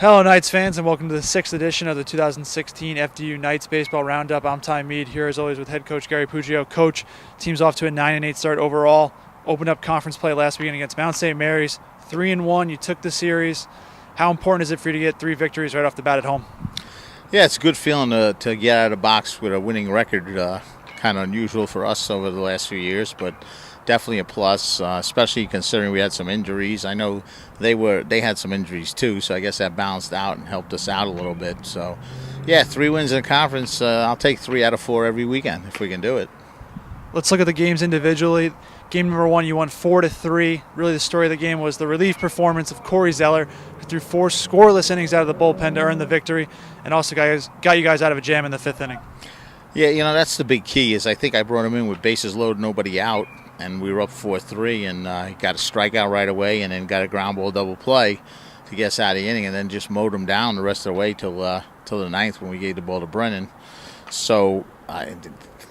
Hello, Knights fans, and welcome to the 6th edition of the 2016 FDU Knights Baseball Roundup. I'm Ty Mead, here as always with head coach Gary Puccio. Coach, team's off to a 9-8 start overall. Opened up conference play last weekend against Mount St. Mary's. 3-1, you took the series. How important is it for you to get 3 victories right off the bat at home? Yeah, it's a good feeling to get out of the box with a winning record. Kind of unusual for us over the last few years, but definitely a plus, especially considering we had some injuries. I know they had some injuries too, so I guess that balanced out and helped us out a little bit. So, yeah, 3 wins in a conference. I'll take 3 out of 4 every weekend if we can do it. Let's look at the games individually. Game number 1, you won 4-3. Really, the story of the game was the relief performance of Corey Zeller, who threw 4 scoreless innings out of the bullpen to earn the victory, and also got you guys out of a jam in the 5th inning. Yeah, that's the big key. Is I think I brought him in with bases loaded, nobody out, and we were up 4-3, and he got a strikeout right away, and then got a ground ball double play to get us out of the inning, and then just mowed him down the rest of the way till the 9th when we gave the ball to Brennan. So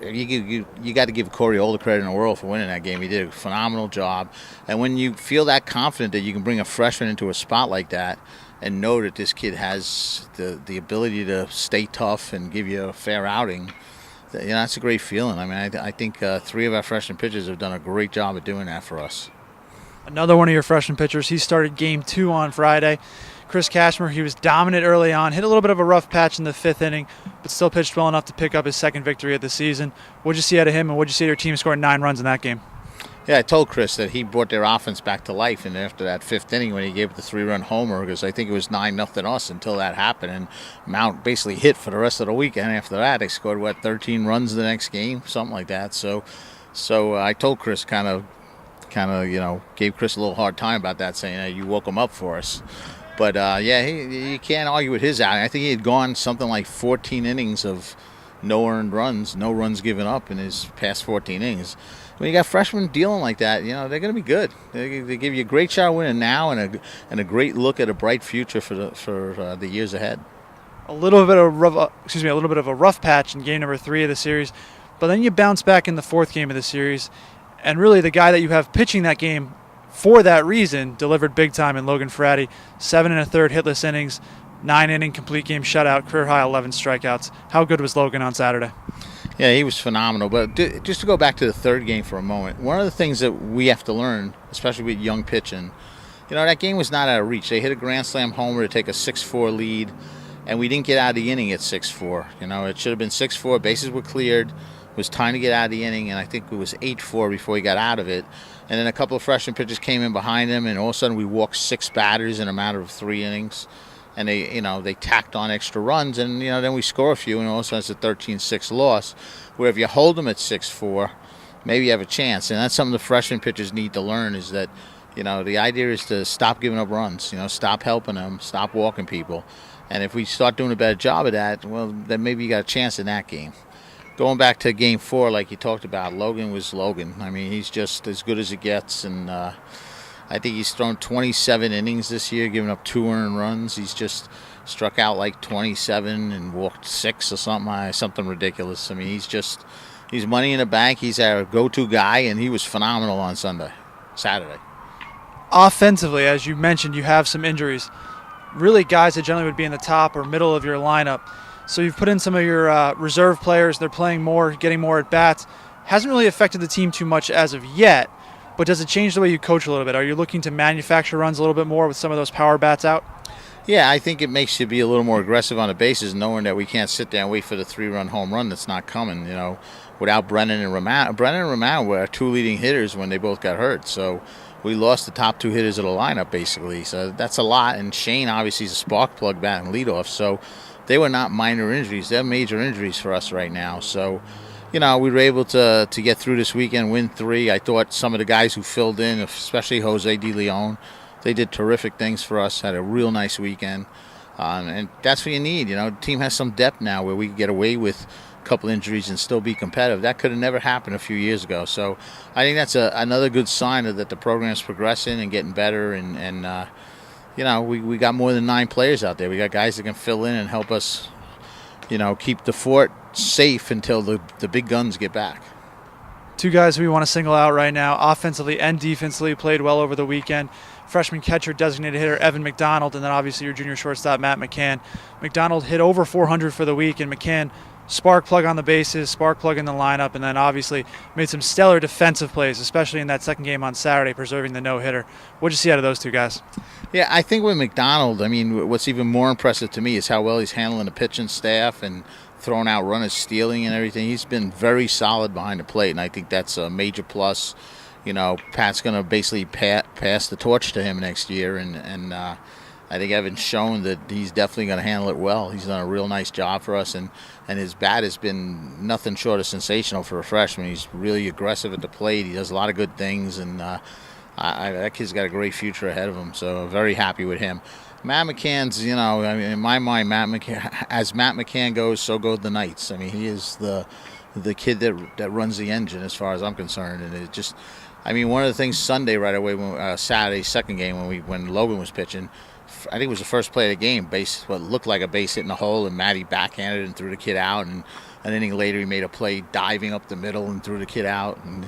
you got to give Corey all the credit in the world for winning that game. He did a phenomenal job, and when you feel that confident that you can bring a freshman into a spot like that and know that this kid has the ability to stay tough and give you a fair outing, that's a great feeling. I mean, I think 3 of our freshman pitchers have done a great job of doing that for us. Another one of your freshman pitchers, he started game 2 on Friday. Chris Cashmere, he was dominant early on, hit a little bit of a rough patch in the 5th inning, but still pitched well enough to pick up his 2nd victory of the season. What'd you see out of him, and what'd you see your team scoring 9 runs in that game? Yeah, I told Chris that he brought their offense back to life, and after that 5th inning when he gave the 3-run homer, because I think it was 9-0 us until that happened, and Mount basically hit for the rest of the weekend. After that, they scored 13 runs the next game, something like that. So I told Chris, kind of gave Chris a little hard time about that, saying, hey, you woke him up for us. But you can't argue with his outing. I think he had gone something like 14 innings of no earned runs, no runs given up in his past 14 innings. When you got freshmen dealing like that, they're going to be good. They give you a great shot of winning now and a great look at a bright future for the years ahead. A little bit of a rough patch in game number 3 of the series, but then you bounce back in the 4th game of the series, and really the guy that you have pitching that game for that reason delivered big time in Logan Ferrati. 7 1/3 hitless innings, 9-inning complete game shutout, career high 11 strikeouts. How good was Logan on Saturday? Yeah, he was phenomenal. But just to go back to the 3rd game for a moment, one of the things that we have to learn, especially with young pitching, that game was not out of reach. They hit a grand slam homer to take a 6-4 lead, and we didn't get out of the inning at 6-4. It should have been 6-4. Bases were cleared. It was time to get out of the inning, and I think it was 8-4 before he got out of it. And then a couple of freshman pitchers came in behind him, and all of a sudden we walked 6 batters in a matter of 3 innings. And they tacked on extra runs, and then we score a few, and all of a sudden it's a 13-6 loss. Where if you hold them at 6-4, maybe you have a chance. And that's something the freshman pitchers need to learn, is that the idea is to stop giving up runs. Stop helping them, stop walking people. And if we start doing a better job of that, well, then maybe you got a chance in that game. Going back to game 4, like you talked about, Logan was Logan. I mean, he's just as good as it gets, and I think he's thrown 27 innings this year, giving up 2 earned runs. He's just struck out like 27 and walked 6 or something ridiculous. I mean, he's money in the bank. He's our go-to guy, and he was phenomenal on Saturday. Offensively, as you mentioned, you have some injuries. Really guys that generally would be in the top or middle of your lineup. So you've put in some of your reserve players. They're playing more, getting more at-bats. Hasn't really affected the team too much as of yet. But does it change the way you coach a little bit? Are you looking to manufacture runs a little bit more with some of those power bats out? Yeah, I think it makes you be a little more aggressive on the bases, knowing that we can't sit there and wait for the 3-run home run that's not coming, without Brennan and Romano. Brennan and Romano were our 2 leading hitters when they both got hurt. So we lost the top 2 hitters of the lineup, basically. So that's a lot. And Shane, obviously, is a spark plug bat and leadoff. So they were not minor injuries. They're major injuries for us right now. So we were able to get through this weekend, win 3. I thought some of the guys who filled in, especially Jose De Leon, they did terrific things for us, had a real nice weekend. And that's what you need. The team has some depth now where we can get away with a couple injuries and still be competitive. That could have never happened a few years ago. So I think that's another good sign that the program's progressing and getting better. And we got more than 9 players out there. We got guys that can fill in and help us, keep the fort safe until the big guns get back. 2 guys we want to single out right now, offensively and defensively, played well over the weekend. freshman catcher, designated hitter Evan McDonald, and then obviously your junior shortstop Matt McCann. McDonald hit over 400 for the week, and McCann spark plug on the bases, spark plug in the lineup, and then obviously made some stellar defensive plays, especially in that second game on Saturday, preserving the no-hitter. What'd you see out of those two guys? Yeah, I think with McDonald, I mean, what's even more impressive to me is how well he's handling the pitching staff and throwing out runners, stealing and everything. He's been very solid behind the plate, and I think that's a major plus. You know, Pat's going to basically pass the torch to him next year, and I think Evan's shown that he's definitely going to handle it well. He's done a real nice job for us, and his bat has been nothing short of sensational for a freshman. He's really aggressive at the plate. He does a lot of good things, and that kid's got a great future ahead of him, so I'm very happy with him. Matt McCann's, you know, I mean, in my mind, as Matt McCann goes, so go the Knights. I mean, he is the kid that runs the engine as far as I'm concerned, and it just, I mean, one of the things Sunday right away, Saturday, second game when Logan was pitching, I think it was the first play of the game, what looked like a base hit in the hole, and Matty backhanded and threw the kid out, and an inning later he made a play diving up the middle and threw the kid out. And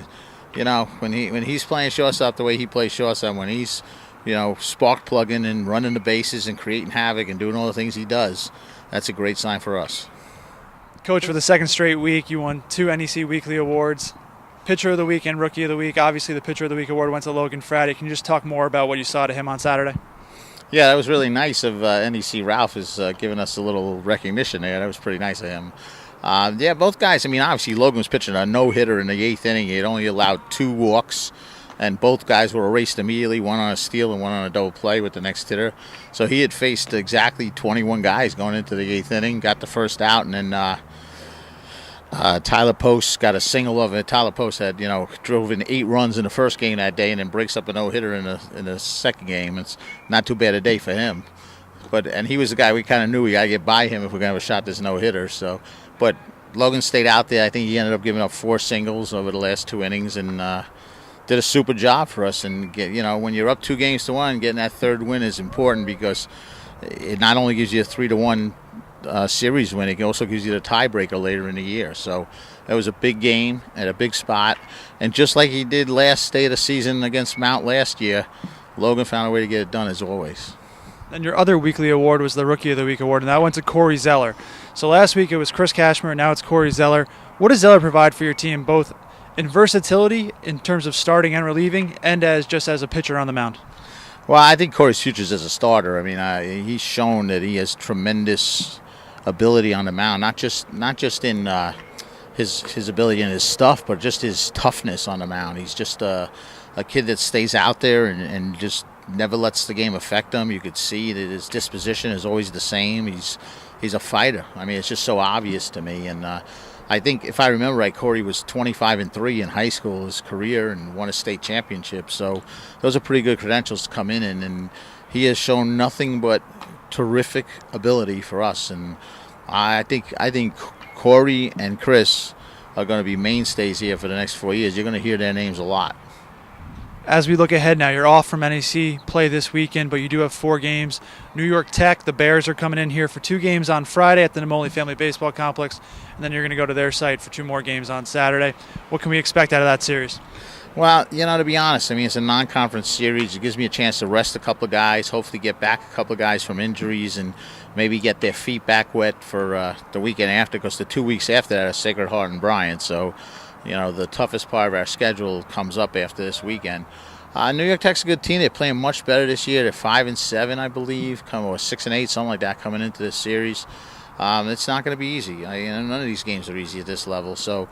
you know, when he's playing shortstop the way he plays shortstop, when he's, you know, spark plugging and running the bases and creating havoc and doing all the things he does, that's a great sign for us. Coach, for the second straight week, you won 2 NEC Weekly Awards, Pitcher of the Week and Rookie of the Week. Obviously, the Pitcher of the Week award went to Logan Frady. Can you just talk more about what you saw to him on Saturday? Yeah, that was really nice of NEC. Ralph is giving us a little recognition there. That was pretty nice of him. Yeah, both guys, I mean, obviously Logan was pitching a no-hitter in the 8th inning. He had only allowed 2 walks, and both guys were erased immediately, one on a steal and one on a double play with the next hitter. So he had faced exactly 21 guys going into the 8th inning, got the first out, and then Tyler Post got a single of it. Tyler Post had, you know, drove in 8 runs in the first game that day and then breaks up a no-hitter in the second game. It's not too bad a day for him. And he was the guy we kind of knew we got to get by him if we're going to have a shot at this no-hitter. So, but Logan stayed out there. I think he ended up giving up 4 singles over the last 2 innings and did a super job for us. And, you know, when you're up 2-1, getting that third win is important because it not only gives you a 3-1 series win, it also gives you the tiebreaker later in the year. So that was a big game at a big spot. And just like he did last day of the season against Mount last year, Logan found a way to get it done as always. And your other weekly award was the Rookie of the Week award, and that went to Corey Zeller. So last week it was Chris Cashmer, and now it's Corey Zeller. What does Zeller provide for your team, both in versatility in terms of starting and relieving, and as a pitcher on the mound? Well, I think Corey's future is as a starter. I mean, he's shown that he has tremendous ability on the mound, not just in his ability and his stuff, but just his toughness on the mound. He's just a kid that stays out there and just never lets the game affect him. You could see that his disposition is always the same. He's a fighter. I mean, it's just so obvious to me. And I think, if I remember right, Corey was 25-3 in high school, his career, and won a state championship. So those are pretty good credentials to come in, and he has shown nothing but terrific ability for us. And I think Corey and Chris are going to be mainstays here for the next 4 years. You're going to hear their names a lot. As we look ahead now, you're off from NEC play this weekend, but you do have 4 games. New York Tech, the Bears are coming in here for 2 games on Friday at the Namoli Family Baseball Complex, and then you're going to go to their site for 2 more games on Saturday. What can we expect out of that series? Well, you know, to be honest, I mean, it's a non-conference series. It gives me a chance to rest a couple of guys, hopefully get back a couple of guys from injuries, and maybe get their feet back wet for the weekend after, because the 2 weeks after that are Sacred Heart and Bryant. So, you know, the toughest part of our schedule comes up after this weekend. New York Tech's a good team. They're playing much better this year. They're 5-7, I believe, or 6-8, something like that, coming into this series. It's not going to be easy. None of these games are easy at this level. So,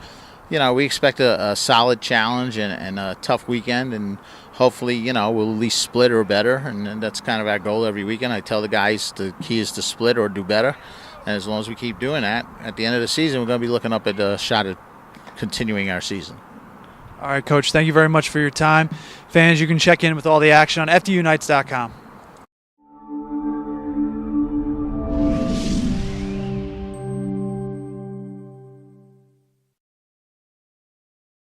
you know, we expect a solid challenge and a tough weekend, and hopefully, you know, we'll at least split or better, and that's kind of our goal every weekend. I tell the guys the key is to split or do better, and as long as we keep doing that, at the end of the season, we're going to be looking up at a shot at continuing our season. All right, Coach, thank you very much for your time. Fans, you can check in with all the action on FDUKnights.com.